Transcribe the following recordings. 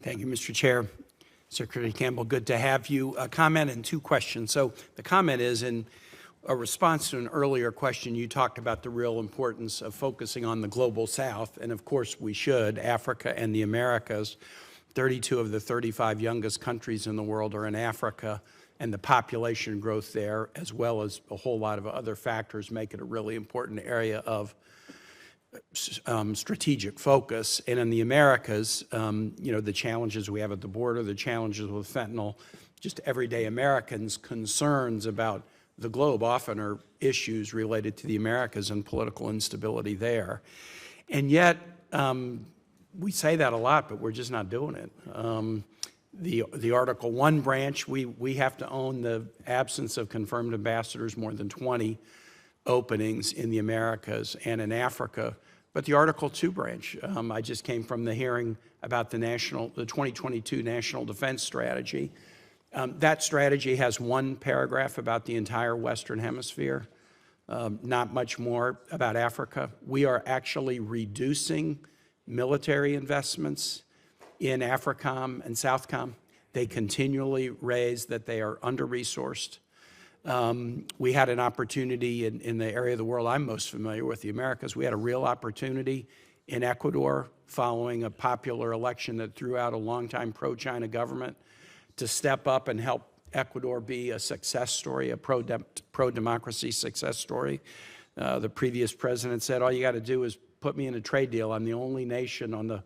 Thank you, Mr. Chair. Secretary Campbell, good to have you. A comment and two questions. So the comment is in a response to an earlier question, you talked about the real importance of focusing on the global south, and of course we should, Africa and the Americas. 32 of the 35 youngest countries in the world are in Africa, and the population growth there, as well as a whole lot of other factors, make it a really important area of strategic focus. And in the Americas, the challenges we have at the border, the challenges with fentanyl, just everyday Americans' concerns about the globe often are issues related to the Americas and political instability there. And yet, we say that a lot, but we're just not doing it. The Article 1 branch, we have to own the absence of confirmed ambassadors, more than 20 openings in the Americas and in Africa. But the Article 2 branch, I just came from the hearing about the 2022 National Defense Strategy. That strategy has one paragraph about the entire Western Hemisphere, not much more about Africa. We are actually reducing military investments in AFRICOM and SOUTHCOM. They continually raise that they are under-resourced. We had an opportunity in the area of the world I'm most familiar with, the Americas. We had a real opportunity in Ecuador following a popular election that threw out a longtime pro-China government to step up and help Ecuador be a success story, a pro-democracy success story. The previous president said, all you got to do is put me in a trade deal. I'm the only nation on the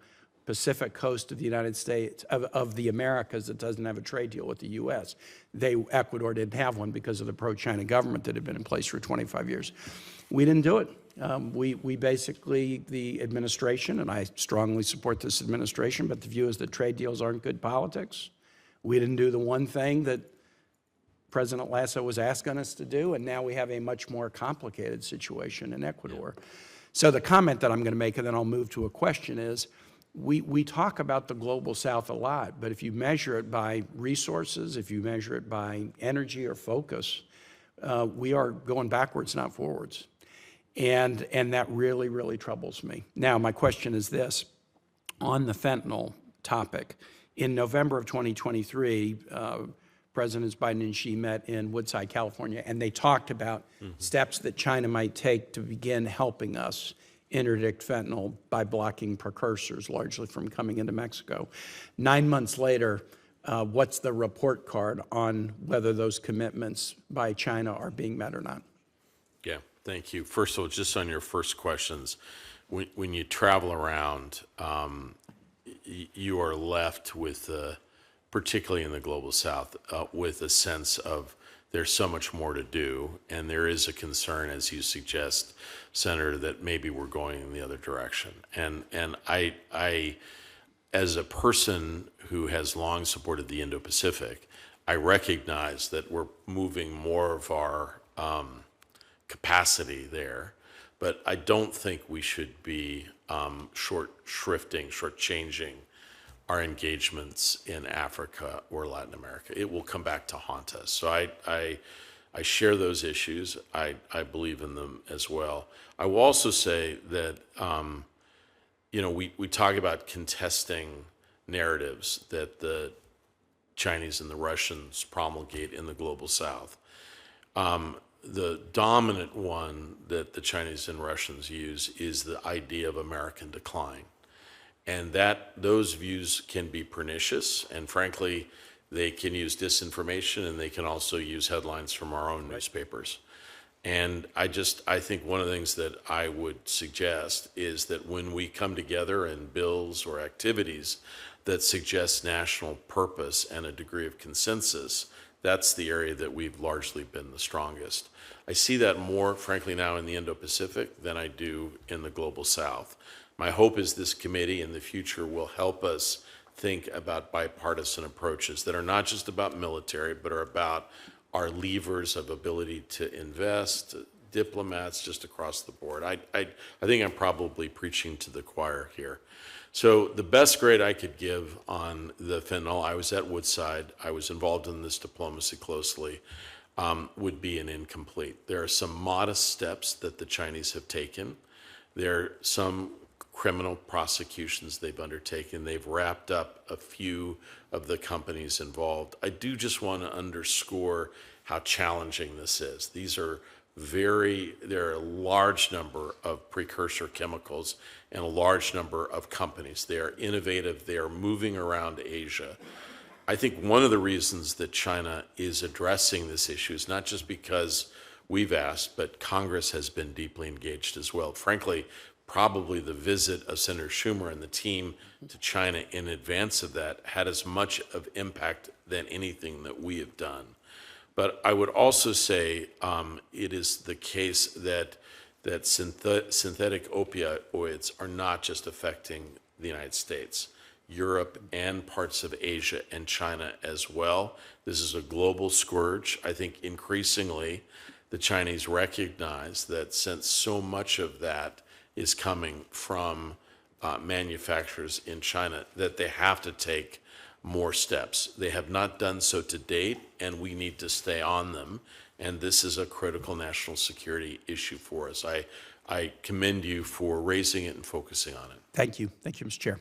Pacific coast of the United States, of the Americas, that doesn't have a trade deal with the U.S. Ecuador didn't have one because of the pro-China government that had been in place for 25 years. We didn't do it. We basically, the administration, and I strongly support this administration, but the view is that trade deals aren't good politics. We didn't do the one thing that President Lasso was asking us to do, and now we have a much more complicated situation in Ecuador. So the comment that I'm going to make, and then I'll move to a question, is we talk about the global south a lot, but if you measure it by resources, if you measure it by energy or focus, we are going backwards, not forwards. And that really, really troubles me. Now, my question is this. On the fentanyl topic, in November of 2023, Presidents Biden and Xi met in Woodside, California, and they talked about steps that China might take to begin helping us interdict fentanyl by blocking precursors, largely from coming into Mexico. 9 months later, what's the report card on whether those commitments by China are being met or not? Yeah, thank you. First of all, just on your first questions, when you travel around, you are left with, particularly in the global south, with a sense of there's so much more to do, and there is a concern, as you suggest, Senator, that maybe we're going in the other direction. And I, as a person who has long supported the Indo-Pacific, I recognize that we're moving more of our capacity there, but I don't think we should be shortchanging our engagements in Africa or Latin America. It will come back to haunt us. So I share those issues. I believe in them as well. I will also say that, we talk about contesting narratives that the Chinese and the Russians promulgate in the global south. The dominant one that the Chinese and Russians use is the idea of American decline. And those views can be pernicious, and frankly, they can use disinformation, and they can also use headlines from our own newspapers. And I think one of the things that I would suggest is that when we come together in bills or activities that suggest national purpose and a degree of consensus, that's the area that we've largely been the strongest. I see that more, frankly, now in the Indo-Pacific than I do in the global south. My hope is this committee in the future will help us think about bipartisan approaches that are not just about military, but are about our levers of ability to invest, diplomats just across the board. I think I'm probably preaching to the choir here. So the best grade I could give on the fentanyl, I was at Woodside, I was involved in this diplomacy closely, would be an incomplete. There are some modest steps that the Chinese have taken. There are some criminal prosecutions they've undertaken. They've wrapped up a few of the companies involved. I do just want to underscore how challenging this is. There are a large number of precursor chemicals and a large number of companies. They are innovative. They are moving around Asia. I think one of the reasons that China is addressing this issue is not just because we've asked, but Congress has been deeply engaged as well. Frankly, probably the visit of Senator Schumer and the team to China in advance of that had as much of impact than anything that we have done. But I would also say it is the case that synthetic opioids are not just affecting the United States. Europe and parts of Asia and China as well. This is a global scourge. I think increasingly the Chinese recognize that since so much of that is coming from manufacturers in China, that they have to take more steps. They have not done so to date, and we need to stay on them. And this is a critical national security issue for us. I commend you for raising it and focusing on it. Thank you. Thank you, Mr. Chair.